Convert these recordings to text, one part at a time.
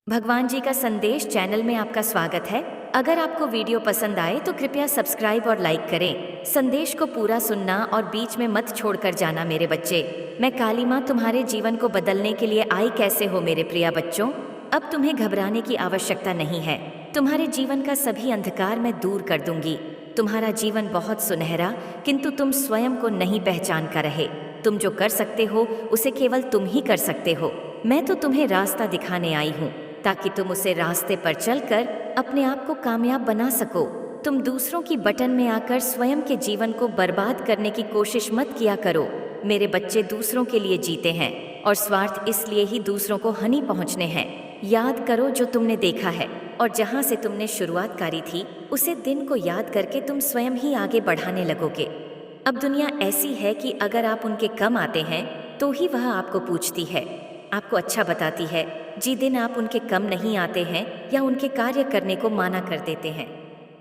भगवान जी का संदेश चैनल में आपका स्वागत है। अगर आपको वीडियो पसंद आए तो कृपया सब्सक्राइब और लाइक करें। संदेश को पूरा सुनना और बीच में मत छोड़कर जाना मेरे बच्चे। मैं काली माँ तुम्हारे जीवन को बदलने के लिए आई। कैसे हो मेरे प्रिय बच्चों? अब तुम्हें घबराने की आवश्यकता नहीं है। तुम्हारे जीवन का सभी अंधकार मैं दूर कर दूंगी। तुम्हारा जीवन बहुत सुनहरा, किंतु तुम स्वयं को नहीं पहचान कर रहे। तुम जो कर सकते हो उसे केवल तुम ही कर सकते हो। मैं तो तुम्हें रास्ता दिखाने आई हूँ ताकि तुम उसे रास्ते पर चलकर अपने आप को कामयाब बना सको। तुम दूसरों की बटन में आकर स्वयं के जीवन को बर्बाद करने की कोशिश मत किया करो। मेरे बच्चे दूसरों के लिए जीते हैं और स्वार्थ इसलिए ही दूसरों को हानि पहुंचने हैं। याद करो जो तुमने देखा है और जहां से तुमने शुरुआत करी थी, उसे दिन को याद करके तुम स्वयं ही आगे बढ़ाने लगोगे। अब दुनिया ऐसी है कि अगर आप उनके कम आते हैं तो ही वह आपको पूछती है, आपको अच्छा बताती है। जिस दिन आप उनके कम नहीं आते हैं या उनके कार्य करने को माना कर देते हैं,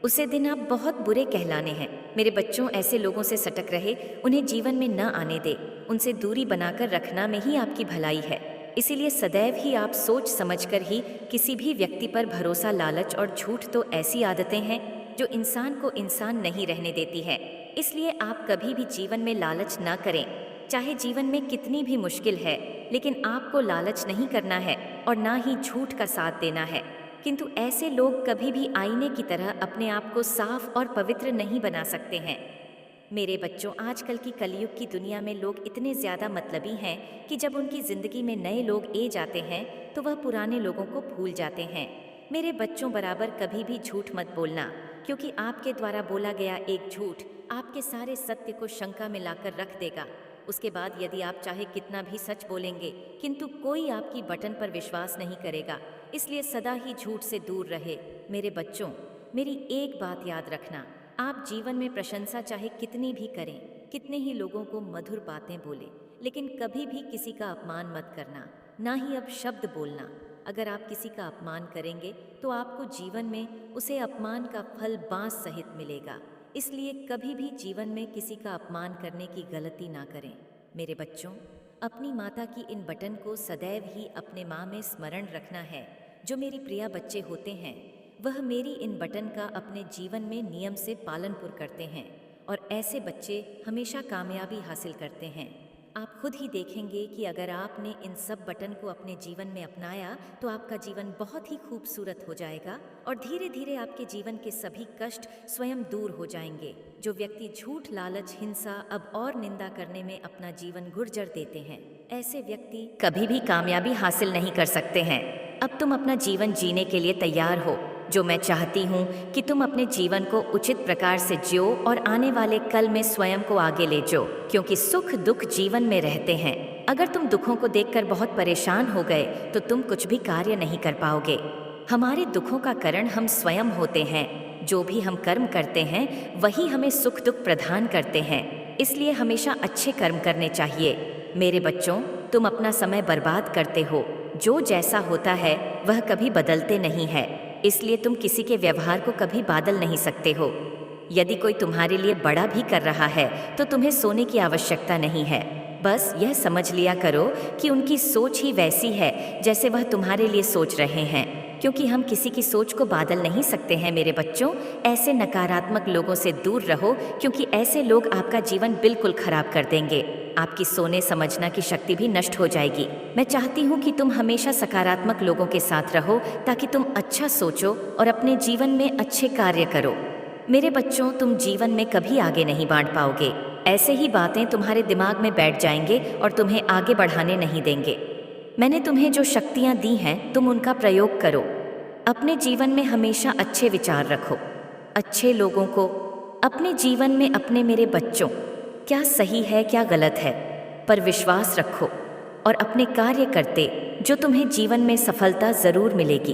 उसे दिन आप बहुत बुरे कहलाने हैं। मेरे बच्चों, ऐसे लोगों से सटक रहे, उन्हें जीवन में न आने दे। उनसे दूरी बनाकर रखना में ही आपकी भलाई है। इसीलिए सदैव ही आप सोच समझकर ही किसी भी व्यक्ति पर भरोसा। लालच और झूठ तो ऐसी आदतें हैं जो इंसान को इंसान नहीं रहने देती है। इसलिए आप कभी भी जीवन में लालच ना करें। चाहे जीवन में कितनी भी मुश्किल है, लेकिन आपको लालच नहीं करना है और ना ही झूठ का साथ देना है। किंतु ऐसे लोग कभी भी आईने की तरह अपने आप को साफ और पवित्र नहीं बना सकते हैं। मेरे बच्चों, आजकल की कलयुग की दुनिया में लोग इतने ज़्यादा मतलबी हैं कि जब उनकी ज़िंदगी में नए लोग ए जाते हैं तो वह पुराने लोगों को भूल जाते हैं। मेरे बच्चों, बराबर कभी भी झूठ मत बोलना, क्योंकि आपके द्वारा बोला गया एक झूठ आपके सारे सत्य को शंका में लाकर रख देगा। उसके बाद यदि आप चाहे कितना भी सच बोलेंगे, किंतु कोई आपकी बटन पर विश्वास नहीं करेगा। इसलिए सदा ही झूठ से दूर रहे। मेरे बच्चों, मेरी एक बात याद रखना, आप जीवन में प्रशंसा चाहे कितनी भी करें, कितने ही लोगों को मधुर बातें बोलें, लेकिन कभी भी किसी का अपमान मत करना, ना ही अब शब्द बोलना। अगर आप किसी का अपमान करेंगे तो आपको जीवन में उसे अपमान का फल बांस सहित मिलेगा। इसलिए कभी भी जीवन में किसी का अपमान करने की गलती ना करें। मेरे बच्चों, अपनी माता की इन बटन को सदैव ही अपने माँ में स्मरण रखना है। जो मेरी प्रिया बच्चे होते हैं, वह मेरी इन बटन का अपने जीवन में नियम से पालन पूर्ण करते हैं और ऐसे बच्चे हमेशा कामयाबी हासिल करते हैं। आप खुद ही देखेंगे कि अगर आपने इन सब बटन को अपने जीवन में अपनाया तो आपका जीवन बहुत ही खूबसूरत हो जाएगा और धीरे धीरे आपके जीवन के सभी कष्ट स्वयं दूर हो जाएंगे। जो व्यक्ति झूठ, लालच, हिंसा अब और निंदा करने में अपना जीवन गुर्जर देते हैं, ऐसे व्यक्ति कभी भी कामयाबी हासिल नहीं कर सकते हैं। अब तुम अपना जीवन जीने के लिए तैयार हो। जो मैं चाहती हूँ कि तुम अपने जीवन को उचित प्रकार से जियो और आने वाले कल में स्वयं को आगे ले जाओ, क्योंकि सुख दुख जीवन में रहते हैं। अगर तुम दुखों को देखकर बहुत परेशान हो गए तो तुम कुछ भी कार्य नहीं कर पाओगे। हमारे दुखों का कारण हम स्वयं होते हैं। जो भी हम कर्म करते हैं वही हमें सुख दुख प्रदान करते हैं। इसलिए हमेशा अच्छे कर्म करने चाहिए। मेरे बच्चों, तुम अपना समय बर्बाद करते हो। जो जैसा होता है वह कभी बदलते नहीं है। इसलिए तुम किसी के व्यवहार को कभी बदल नहीं सकते हो। यदि कोई तुम्हारे लिए बड़ा भी कर रहा है तो तुम्हें सोने की आवश्यकता नहीं है। बस यह समझ लिया करो कि उनकी सोच ही वैसी है जैसे वह तुम्हारे लिए सोच रहे हैं, क्योंकि हम किसी की सोच को बदल नहीं सकते हैं। मेरे बच्चों, ऐसे नकारात्मक लोगों से दूर रहो, क्योंकि ऐसे लोग आपका जीवन बिल्कुल खराब कर देंगे। आपकी सोने समझना की शक्ति भी नष्ट हो जाएगी। मैं चाहती हूँ कि तुम हमेशा सकारात्मक लोगों के साथ रहो ताकि तुम अच्छा सोचो और अपने जीवन में अच्छे कार्य करो। मेरे बच्चों, तुम जीवन में कभी आगे नहीं बढ़ पाओगे। ऐसे ही बातें तुम्हारे दिमाग में बैठ जाएंगे और तुम्हें आगे बढ़ाने नहीं देंगे। मैंने तुम्हें जो शक्तियाँ दी हैं, तुम उनका प्रयोग करो। अपने जीवन में हमेशा अच्छे विचार रखो, अच्छे लोगों को अपने जीवन में अपने। मेरे बच्चों, क्या सही है क्या गलत है पर विश्वास रखो और अपने कार्य करते जो तुम्हें जीवन में सफलता जरूर मिलेगी,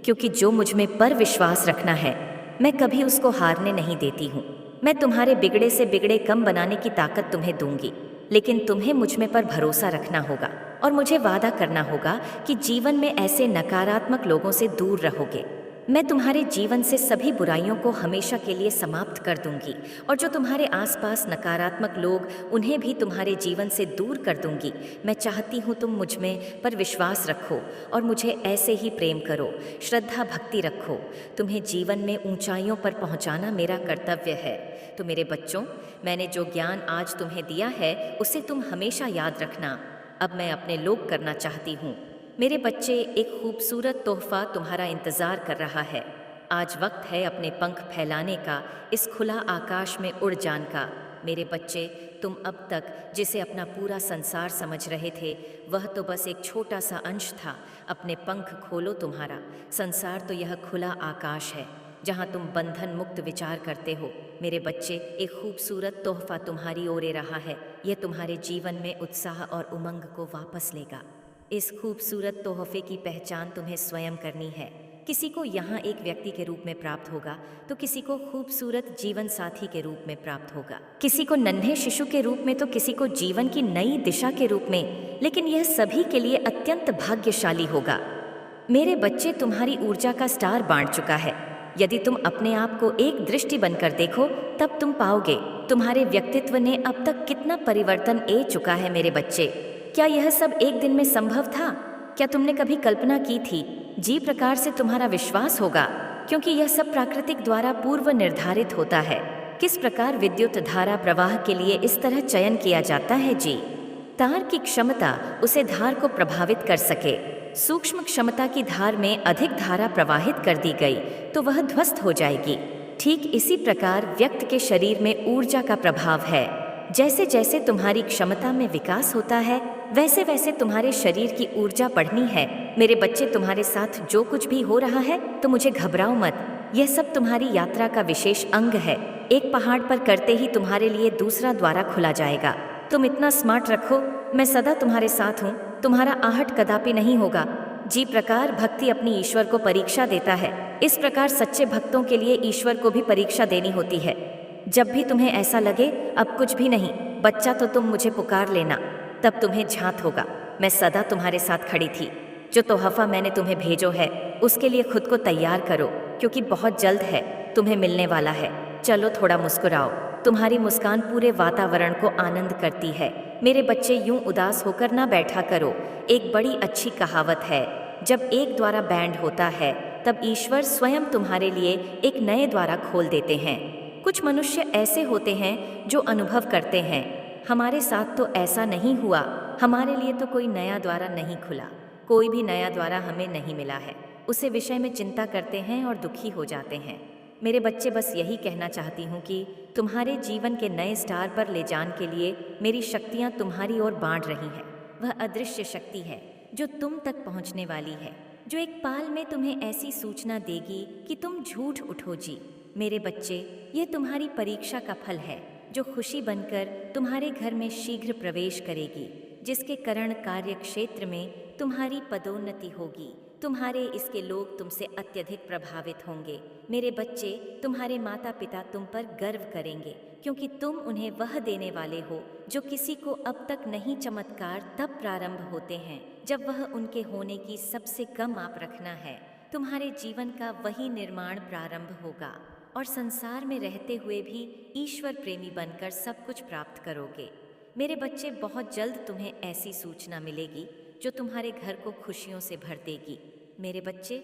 क्योंकि जो मुझ में पर विश्वास रखना है, मैं कभी उसको हारने नहीं देती हूँ। मैं तुम्हारे बिगड़े से बिगड़े कम बनाने की ताकत तुम्हें दूंगी, लेकिन तुम्हें मुझ में पर भरोसा रखना होगा और मुझे वादा करना होगा कि जीवन में ऐसे नकारात्मक लोगों से दूर रहोगे। मैं तुम्हारे जीवन से सभी बुराइयों को हमेशा के लिए समाप्त कर दूंगी और जो तुम्हारे आसपास नकारात्मक लोग उन्हें भी तुम्हारे जीवन से दूर कर दूंगी। मैं चाहती हूँ तुम मुझ में पर विश्वास रखो और मुझे ऐसे ही प्रेम करो, श्रद्धा भक्ति रखो। तुम्हें जीवन में ऊंचाइयों पर पहुँचाना मेरा कर्तव्य है। तो मेरे बच्चों, मैंने जो ज्ञान आज तुम्हें दिया है उसे तुम हमेशा याद रखना। अब मैं अपने लोग करना चाहती हूँ। मेरे बच्चे, एक खूबसूरत तोहफा तुम्हारा इंतज़ार कर रहा है। आज वक्त है अपने पंख फैलाने का, इस खुला आकाश में उड़ जान का। मेरे बच्चे, तुम अब तक जिसे अपना पूरा संसार समझ रहे थे वह तो बस एक छोटा सा अंश था। अपने पंख खोलो, तुम्हारा संसार तो यह खुला आकाश है जहाँ तुम बंधन मुक्त विचार करते हो। मेरे बच्चे, एक खूबसूरत तोहफा तुम्हारी ओर रहा है। यह तुम्हारे जीवन में उत्साह और उमंग को वापस लेगा। इस खूबसूरत तोहफे की पहचान तुम्हें स्वयं करनी है। किसी को यहाँ एक व्यक्ति के रूप में प्राप्त होगा तो किसी को खूबसूरत जीवन साथी के रूप में प्राप्त होगा, किसी को नन्हे शिशु के रूप में तो किसी को जीवन की नई दिशा के रूप में, लेकिन यह सभी के लिए अत्यंत भाग्यशाली होगा। मेरे बच्चे, तुम्हारी ऊर्जा का स्टार बांट चुका है। यदि तुम अपने आप को एक दृष्टि बनकर देखो तब तुम पाओगे तुम्हारे व्यक्तित्व ने अब तक कितना परिवर्तन ए चुका है। मेरे बच्चे, क्या यह सब एक दिन में संभव था? क्या तुमने कभी कल्पना की थी? जी प्रकार से तुम्हारा विश्वास होगा, क्योंकि यह सब प्राकृतिक द्वारा पूर्व निर्धारित होता है। किस प्रकार विद्युत धारा प्रवाह के लिए इस तरह चयन किया जाता है। जी, तार की क्षमता उसे धार को प्रभावित कर सके। सूक्ष्म क्षमता की धार में अधिक धारा प्रवाहित कर दी गई तो वह ध्वस्त हो जाएगी। ठीक इसी प्रकार व्यक्ति के शरीर में ऊर्जा का प्रभाव है। जैसे जैसे तुम्हारी क्षमता में विकास होता है वैसे वैसे तुम्हारे शरीर की ऊर्जा बढ़नी है। मेरे बच्चे, तुम्हारे साथ जो कुछ भी हो रहा है तो मुझे घबराओ मत। यह सब तुम्हारी यात्रा का विशेष अंग है। एक पहाड़ पर करते ही तुम्हारे लिए दूसरा द्वारा खुला जाएगा। तुम इतना स्मार्ट रखो, मैं सदा तुम्हारे साथ हूँ। तुम्हारा आहट कदापि नहीं होगा। जी प्रकार भक्ति अपनी ईश्वर को परीक्षा देता है, इस प्रकार सच्चे भक्तों के लिए ईश्वर को भी परीक्षा देनी होती है। जब भी तुम्हें ऐसा लगे अब कुछ भी नहीं बच्चा तो तुम मुझे पुकार लेना, तब तुम्हें झांत होगा। मैं सदा तुम्हारे साथ खड़ी थी। जो तोहफा मैंने तुम्हें भेजो है उसके लिए खुद को तैयार करो, क्योंकि बहुत जल्द है तुम्हें मिलने वाला है। चलो थोड़ा मुस्कुराओ, तुम्हारी मुस्कान पूरे वातावरण को आनंद करती है। मेरे बच्चे, यूं उदास होकर ना बैठा करो। एक बड़ी अच्छी कहावत है, जब एक द्वारा बैंड होता है तब ईश्वर स्वयं तुम्हारे लिए एक नए द्वारा खोल देते हैं। कुछ मनुष्य ऐसे होते हैं जो अनुभव करते हैं, हमारे साथ तो ऐसा नहीं हुआ, हमारे लिए तो कोई नया द्वारा नहीं खुला, कोई भी नया द्वारा हमें नहीं मिला है। उसे विषय में चिंता करते हैं और दुखी हो जाते हैं। मेरे बच्चे, बस यही कहना चाहती हूँ कि तुम्हारे जीवन के नए स्टार पर ले जाने के लिए मेरी शक्तियाँ तुम्हारी ओर बांट रही हैं। वह अदृश्य शक्ति है जो तुम तक पहुँचने वाली है, जो एक पाल में तुम्हें ऐसी सूचना देगी कि तुम झूठ उठो। जी मेरे बच्चे, यह तुम्हारी परीक्षा का फल है जो खुशी बनकर तुम्हारे घर में शीघ्र प्रवेश करेगी, जिसके कारण कार्य क्षेत्र में तुम्हारी पदोन्नति होगी। तुम्हारे इसके लोग तुमसे अत्यधिक प्रभावित होंगे। मेरे बच्चे, तुम्हारे माता पिता तुम पर गर्व करेंगे, क्योंकि तुम उन्हें वह देने वाले हो जो किसी को अब तक नहीं। चमत्कार तब प्रारंभ होते हैं जब वह उनके होने की सबसे कम आप रखना है। तुम्हारे जीवन का वही निर्माण प्रारंभ होगा और संसार में रहते हुए भी ईश्वर प्रेमी बनकर सब कुछ प्राप्त करोगे। मेरे बच्चे, बहुत जल्द तुम्हें ऐसी सूचना मिलेगी जो तुम्हारे घर को खुशियों से भर देगी। मेरे बच्चे,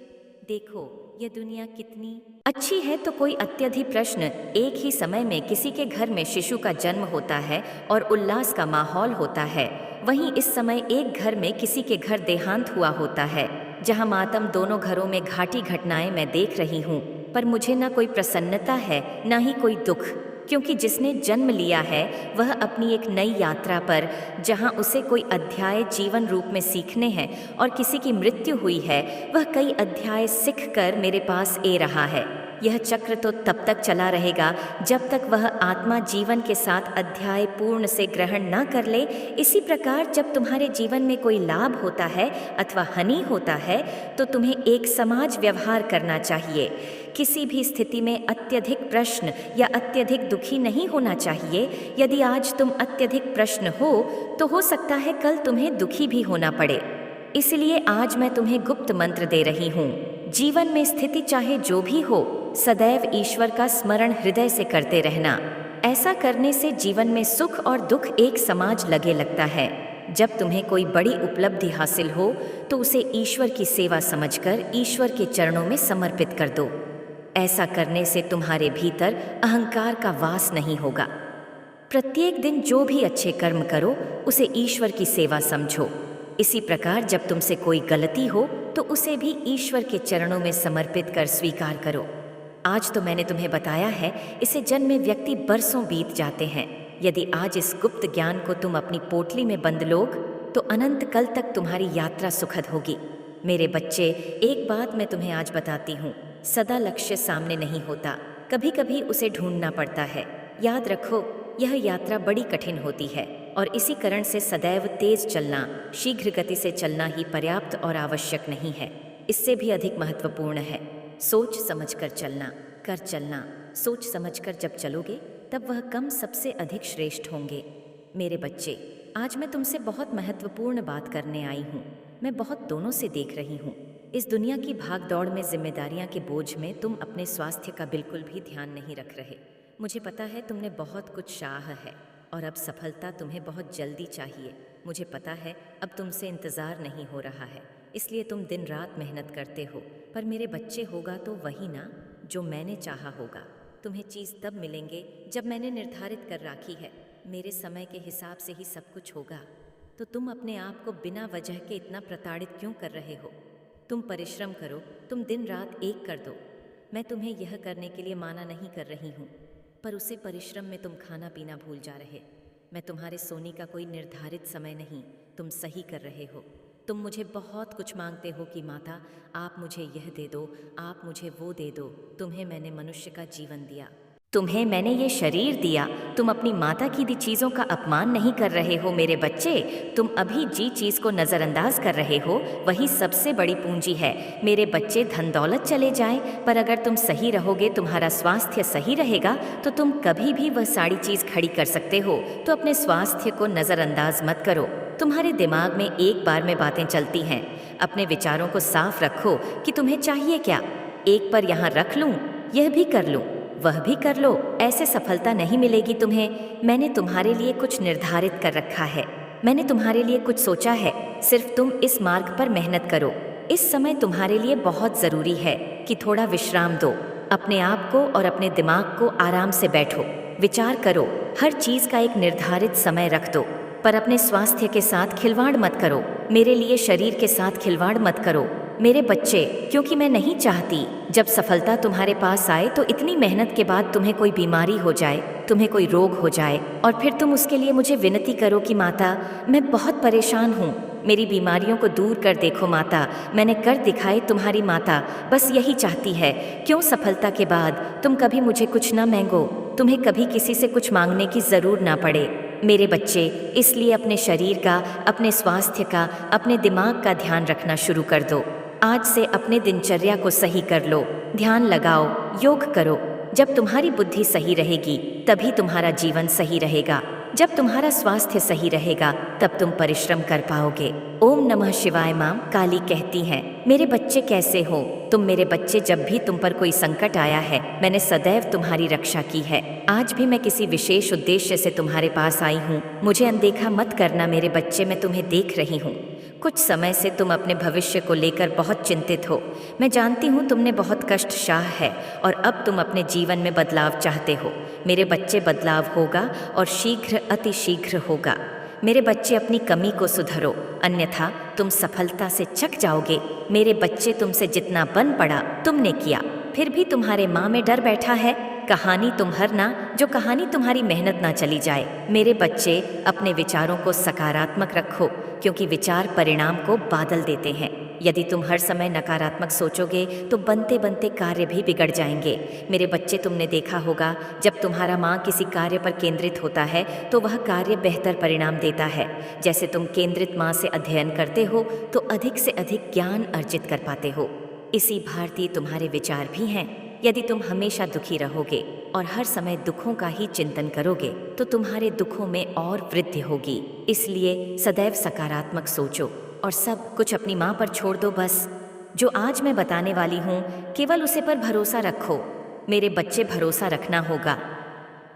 देखो यह दुनिया कितनी अच्छी है। तो कोई अत्यधिक प्रश्न, एक ही समय में किसी के घर में शिशु का जन्म होता है और उल्लास का माहौल होता है, वहीं इस समय एक घर में किसी के घर देहांत हुआ होता है। जहां मातम, दोनों घरों में घाटी घटनाएं मैं देख रही हूँ, पर मुझे ना कोई प्रसन्नता है ना ही कोई दुख, क्योंकि जिसने जन्म लिया है वह अपनी एक नई यात्रा पर, जहां उसे कोई अध्याय जीवन रूप में सीखने हैं और किसी की मृत्यु हुई है, वह कई अध्याय सीख कर मेरे पास ए रहा है। यह चक्र तो तब तक चला रहेगा जब तक वह आत्मा जीवन के साथ अध्याय पूर्ण से ग्रहण न कर ले। इसी प्रकार जब तुम्हारे जीवन में कोई लाभ होता है अथवा हानि होता है तो तुम्हें एक समाज व्यवहार करना चाहिए। किसी भी स्थिति में अत्यधिक प्रश्न या अत्यधिक दुखी नहीं होना चाहिए। यदि आज तुम अत्यधिक प्रश्न तो हो सकता है कल तुम्हें दुखी भी होना पड़े। इसलिए आज मैं तुम्हें गुप्त मंत्र दे रही हूँ। जीवन में स्थिति चाहे जो भी हो, सदैव ईश्वर का स्मरण हृदय से करते रहना। ऐसा करने से जीवन में सुख और दुख एक समाज लगे लगता है। जब तुम्हें कोई बड़ी उपलब्धि हासिल हो तो उसे ईश्वर की सेवा समझकर ईश्वर के चरणों में समर्पित कर दो। ऐसा करने से तुम्हारे भीतर अहंकार का वास नहीं होगा। प्रत्येक दिन जो भी अच्छे कर्म करो उसे ईश्वर की सेवा समझो। इसी प्रकार जब तुमसे कोई गलती हो तो उसे भी ईश्वर के चरणों में समर्पित कर स्वीकार करो। आज तो मैंने तुम्हें बताया है, इसे जन्मे व्यक्ति बरसों बीत जाते हैं। यदि आज इस गुप्त ज्ञान को तुम अपनी पोटली में बंद लोग तो अनंत कल तक तुम्हारी यात्रा सुखद होगी। मेरे बच्चे, एक बात मैं तुम्हें आज बताती हूँ, सदा लक्ष्य सामने नहीं होता, कभी कभी उसे ढूंढना पड़ता है। याद रखो, यह यात्रा बड़ी कठिन होती है और इसी कारण से सदैव तेज चलना, शीघ्र गति से चलना ही पर्याप्त और आवश्यक नहीं है। इससे भी अधिक महत्वपूर्ण है सोच समझकर चलना, कर चलना। सोच समझकर जब चलोगे तब वह कम सबसे अधिक श्रेष्ठ होंगे। मेरे बच्चे, आज मैं तुमसे बहुत महत्वपूर्ण बात करने आई हूँ। मैं बहुत दोनों से देख रही हूँ। इस दुनिया की भाग दौड़ में, जिम्मेदारियां के बोझ में तुम अपने स्वास्थ्य का बिल्कुल भी ध्यान नहीं रख रहे। मुझे पता है तुमने बहुत कुछ चाह है और अब सफलता तुम्हें बहुत जल्दी चाहिए। मुझे पता है अब तुमसे इंतज़ार नहीं हो रहा है, इसलिए तुम दिन रात मेहनत करते हो। पर मेरे बच्चे, होगा तो वही ना जो मैंने चाहा होगा। तुम्हें चीज़ तब मिलेंगे जब मैंने निर्धारित कर रखी है। मेरे समय के हिसाब से ही सब कुछ होगा। तो तुम अपने आप को बिना वजह के इतना प्रताड़ित क्यों कर रहे हो? तुम परिश्रम करो, तुम दिन रात एक कर दो। मैं तुम्हें यह करने के लिए माना नहीं कर रही हूँ, पर उसे परिश्रम में तुम खाना पीना भूल जा रहे। मैं तुम्हारे सोने का कोई निर्धारित समय नहीं, तुम सही कर रहे हो। तुम मुझे बहुत कुछ मांगते हो कि माता, आप मुझे यह दे दो, आप मुझे वो दे दो। तुम्हें मैंने मनुष्य का जीवन दिया, तुम्हें मैंने ये शरीर दिया। तुम अपनी माता की दी चीज़ों का अपमान नहीं कर रहे हो मेरे बच्चे। तुम अभी जी चीज़ को नज़रअंदाज कर रहे हो, वही सबसे बड़ी पूंजी है। मेरे बच्चे, धन दौलत चले जाए, पर अगर तुम सही रहोगे, तुम्हारा स्वास्थ्य सही रहेगा, तो तुम कभी भी वह सारी चीज़ खड़ी कर सकते हो। तो अपने स्वास्थ्य को नज़रअंदाज मत करो। तुम्हारे दिमाग में एक बार में बातें चलती हैं। अपने विचारों को साफ रखो कि तुम्हें चाहिए क्या। एक पर यहाँ रख लूँ, यह भी कर लूँ, वह भी कर लो, ऐसे सफलता नहीं मिलेगी तुम्हें। मैंने तुम्हारे लिए कुछ निर्धारित कर रखा है, मैंने तुम्हारे लिए कुछ सोचा है। सिर्फ तुम इस मार्ग पर मेहनत करो। इस समय तुम्हारे लिए बहुत ज़रूरी है कि थोड़ा विश्राम दो। अपने आप को और अपने दिमाग को आराम से बैठो, विचार करो। हर चीज़ का एक निर्धारित समय रख दो, पर अपने स्वास्थ्य के साथ खिलवाड़ मत करो। मेरे लिए शरीर के साथ खिलवाड़ मत करो मेरे बच्चे, क्योंकि मैं नहीं चाहती जब सफलता तुम्हारे पास आए तो इतनी मेहनत के बाद तुम्हें कोई बीमारी हो जाए, तुम्हें कोई रोग हो जाए और फिर तुम उसके लिए मुझे विनती करो कि माता, मैं बहुत परेशान हूँ, मेरी बीमारियों को दूर कर देखो माता, मैंने कर दिखाए तुम्हारी माता बस यही चाहती है। क्यों सफलता के बाद तुम कभी मुझे कुछ ना मांगो, तुम्हें कभी किसी से कुछ मांगने की ज़रूर ना पड़े मेरे बच्चे। इसलिए अपने शरीर का, अपने स्वास्थ्य का, अपने दिमाग का ध्यान रखना शुरू कर दो। आज से अपने दिनचर्या को सही कर लो, ध्यान लगाओ, योग करो। जब तुम्हारी बुद्धि सही रहेगी तभी तुम्हारा जीवन सही रहेगा। जब तुम्हारा स्वास्थ्य सही रहेगा तब तुम परिश्रम कर पाओगे। ओम नमः शिवाय। मां काली कहती हैं, मेरे बच्चे कैसे हो तुम? मेरे बच्चे, जब भी तुम पर कोई संकट आया है, मैंने सदैव तुम्हारी रक्षा की है। आज भी मैं किसी विशेष उद्देश्य से तुम्हारे पास आई हूँ। मुझे अनदेखा मत करना मेरे बच्चे, मैं तुम्हें देख रही हूँ। कुछ समय से तुम अपने भविष्य को लेकर बहुत चिंतित हो। मैं जानती हूँ तुमने बहुत कष्ट सहा है और अब तुम अपने जीवन में बदलाव चाहते हो। मेरे बच्चे, बदलाव होगा और शीघ्र, अति शीघ्र होगा। मेरे बच्चे, अपनी कमी को सुधरो, अन्यथा तुम सफलता से चक जाओगे। मेरे बच्चे, तुमसे जितना बन पड़ा तुमने किया, फिर भी तुम्हारे माँ में डर बैठा है। कहानी तुम हरना, जो कहानी तुम्हारी मेहनत ना चली जाए। मेरे बच्चे, अपने विचारों को सकारात्मक रखो, क्योंकि विचार परिणाम को बादल देते हैं। यदि तुम हर समय नकारात्मक सोचोगे तो बनते बनते कार्य भी बिगड़ जाएंगे। मेरे बच्चे, तुमने देखा होगा जब तुम्हारा माँ किसी कार्य पर केंद्रित होता है तो वह कार्य बेहतर परिणाम देता है। जैसे तुम केंद्रित माँ से अध्ययन करते हो तो अधिक से अधिक ज्ञान अर्जित कर पाते हो। इसी भारतीय तुम्हारे विचार भी हैं। यदि तुम हमेशा दुखी रहोगे और हर समय दुखों का ही चिंतन करोगे तो तुम्हारे दुखों में और वृद्धि होगी। इसलिए सदैव सकारात्मक सोचो और सब कुछ अपनी माँ पर छोड़ दो बस। जो आज मैं बताने वाली हूँ केवल उसे पर भरोसा रखो। मेरे बच्चे, भरोसा रखना होगा।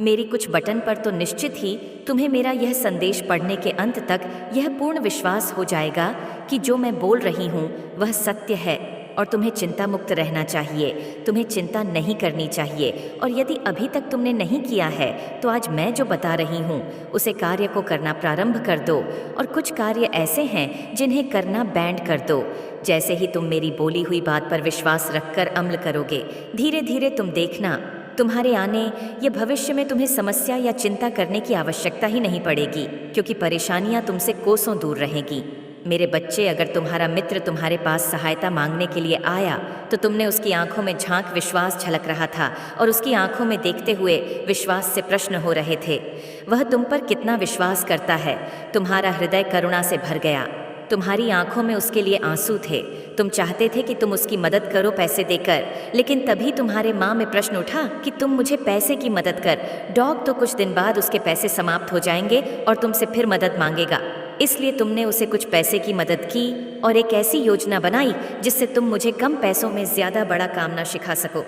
मेरी कुछ बटन पर तो निश्चित ही तुम्हें मेरा यह संदेश पढ़ने के अंत तक यह पूर्ण विश्वास हो जाएगा कि जो मैं बोल रही हूँ वह सत्य है और तुम्हें चिंता मुक्त रहना चाहिए। तुम्हें चिंता नहीं करनी चाहिए और यदि अभी तक तुमने नहीं किया है तो आज मैं जो बता रही हूँ उसे कार्य को करना प्रारंभ कर दो। और कुछ कार्य ऐसे हैं जिन्हें करना बैंड कर दो। जैसे ही तुम मेरी बोली हुई बात पर विश्वास रखकर अमल करोगे, धीरे धीरे तुम देखना, तुम्हारे आने या भविष्य में तुम्हें समस्या या चिंता करने की आवश्यकता ही नहीं पड़ेगी, क्योंकि परेशानियां तुमसे कोसों दूर रहेंगी। मेरे बच्चे, अगर तुम्हारा मित्र तुम्हारे पास सहायता मांगने के लिए आया तो तुमने उसकी आंखों में झांक विश्वास झलक रहा था और उसकी आंखों में देखते हुए विश्वास से प्रश्न हो रहे थे, वह तुम पर कितना विश्वास करता है। तुम्हारा हृदय करुणा से भर गया, तुम्हारी आंखों में उसके लिए आंसू थे। तुम चाहते थे कि तुम उसकी मदद करो पैसे देकर, लेकिन तभी तुम्हारे माँ में प्रश्न उठा कि तुम मुझे पैसे की मदद कर। डॉग तो कुछ दिन बाद उसके पैसे समाप्त हो जाएंगे और तुमसे फिर मदद मांगेगा, इसलिए तुमने उसे कुछ पैसे की मदद की और एक ऐसी योजना बनाई जिससे तुम मुझे कम पैसों में ज्यादा बड़ा काम ना सिखा सको।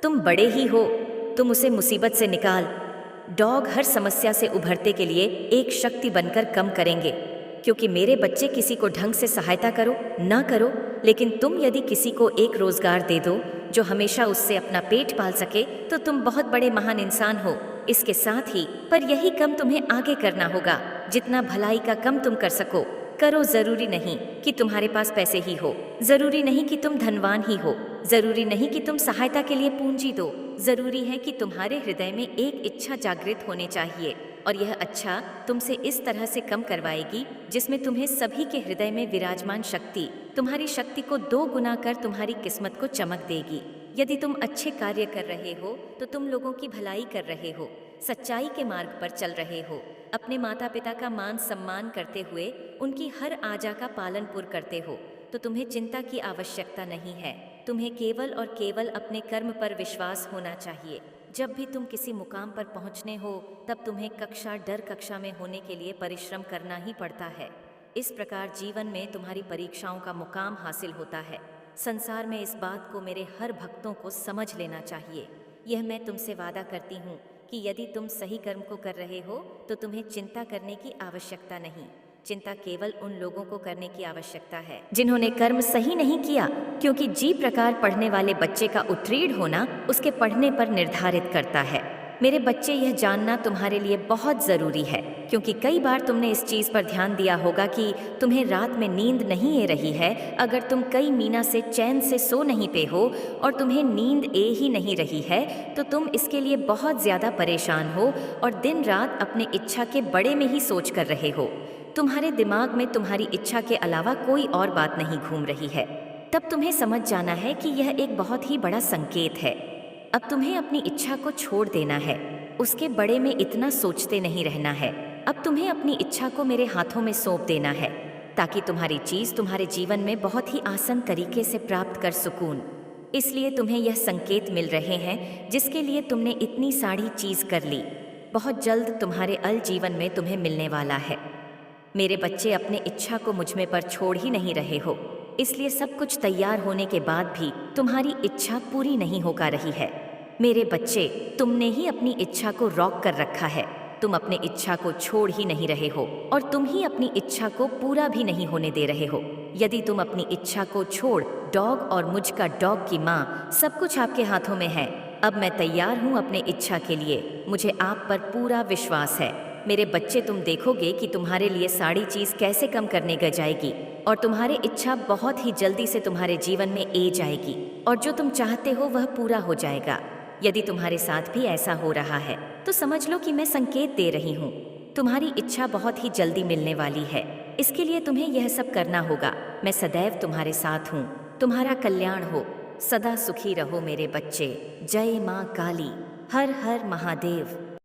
तुम बड़े ही हो, तुम उसे मुसीबत से निकाल। डॉग हर समस्या से उभरते के लिए एक शक्ति बनकर कम करेंगे, क्योंकि मेरे बच्चे, किसी को ढंग से सहायता करो ना करो, लेकिन तुम यदि किसी को एक रोजगार दे दो जो हमेशा उससे अपना पेट पाल सके तो तुम बहुत बड़े महान इंसान हो। इसके साथ ही पर यही कम तुम्हें आगे करना होगा। जितना भलाई का कम तुम कर सको करो। जरूरी नहीं कि तुम्हारे पास पैसे ही हो, जरूरी नहीं कि तुम धनवान ही हो, जरूरी नहीं कि तुम सहायता के लिए पूंजी दो। जरूरी है कि तुम्हारे हृदय में एक इच्छा जागृत होने चाहिए और यह अच्छा तुमसे इस तरह से कम करवाएगी जिसमें तुम्हें सभी के हृदय में विराजमान शक्ति तुम्हारी शक्ति को 2 गुना कर तुम्हारी किस्मत को चमक देगी। यदि तुम अच्छे कार्य कर रहे हो तो तुम लोगों की भलाई कर रहे हो, सच्चाई के मार्ग पर चल रहे हो, अपने माता पिता का मान सम्मान करते हुए उनकी हर आज्ञा का पालन पूर्ण करते हो, तो तुम्हें चिंता की आवश्यकता नहीं है। तुम्हें केवल और केवल अपने कर्म पर विश्वास होना चाहिए। जब भी तुम किसी मुकाम पर पहुंचने हो तब तुम्हें डर कक्षा में होने के लिए परिश्रम करना ही पड़ता है। इस प्रकार जीवन में तुम्हारी परीक्षाओं का मुकाम हासिल होता है। संसार में इस बात को मेरे हर भक्तों को समझ लेना चाहिए। यह मैं तुमसे वादा करती हूँ कि यदि तुम सही कर्म को कर रहे हो तो तुम्हें चिंता करने की आवश्यकता नहीं। चिंता केवल उन लोगों को करने की आवश्यकता है जिन्होंने कर्म सही नहीं किया, क्योंकि जी प्रकार पढ़ने वाले बच्चे का उत्तीर्ण होना उसके पढ़ने पर निर्धारित करता है। मेरे बच्चे, यह जानना तुम्हारे लिए बहुत ज़रूरी है, क्योंकि कई बार तुमने इस चीज़ पर ध्यान दिया होगा कि तुम्हें रात में नींद नहीं आ रही है। अगर तुम कई महीना से चैन से सो नहीं पे हो और तुम्हें नींद ए ही नहीं रही है तो तुम इसके लिए बहुत ज़्यादा परेशान हो और दिन रात अपने इच्छा के बड़े में ही सोच कर रहे हो। तुम्हारे दिमाग में तुम्हारी इच्छा के अलावा कोई और बात नहीं घूम रही है। तब तुम्हें समझ जाना है कि यह एक बहुत ही बड़ा संकेत है। अब तुम्हें अपनी इच्छा को छोड़ देना है, उसके बड़े में इतना सोचते नहीं रहना है। अब तुम्हें अपनी इच्छा को मेरे हाथों में सौंप देना है, ताकि तुम्हारी चीज़ तुम्हारे जीवन में बहुत ही आसान तरीके से प्राप्त कर सुकून। इसलिए तुम्हें यह संकेत मिल रहे हैं जिसके लिए तुमने इतनी सारी चीज़ कर ली। बहुत जल्द तुम्हारे अल जीवन में तुम्हें मिलने वाला है। मेरे बच्चे, अपने इच्छा को मुझ में पर छोड़ ही नहीं रहे हो, इसलिए सब कुछ तैयार होने के बाद भी तुम्हारी इच्छा पूरी नहीं हो पा रही है। मेरे बच्चे, तुमने ही अपनी इच्छा को रोक कर रखा है। तुम अपने इच्छा को छोड़ ही नहीं रहे हो और तुम ही अपनी इच्छा को पूरा भी नहीं होने दे रहे हो। यदि तुम अपनी इच्छा को छोड़, डॉग और मुझ का डॉग की माँ, सब कुछ आपके हाथों में है। अब मैं तैयार हूँ अपने इच्छा के लिए। मुझे आप पर पूरा विश्वास है। मेरे बच्चे, तुम देखोगे कि तुम्हारे लिए सारी चीज़ कैसे कम करने गई जाएगी और तुम्हारी इच्छा बहुत ही जल्दी से तुम्हारे जीवन में ए जाएगी और जो तुम चाहते हो वह पूरा हो जाएगा। यदि तुम्हारे साथ भी ऐसा हो रहा है तो समझ लो कि मैं संकेत दे रही हूँ। तुम्हारी इच्छा बहुत ही जल्दी मिलने वाली है। इसके लिए तुम्हें यह सब करना होगा। मैं सदैव तुम्हारे साथ हूँ। तुम्हारा कल्याण हो। सदा सुखी रहो मेरे बच्चे। जय माँ काली। हर हर महादेव।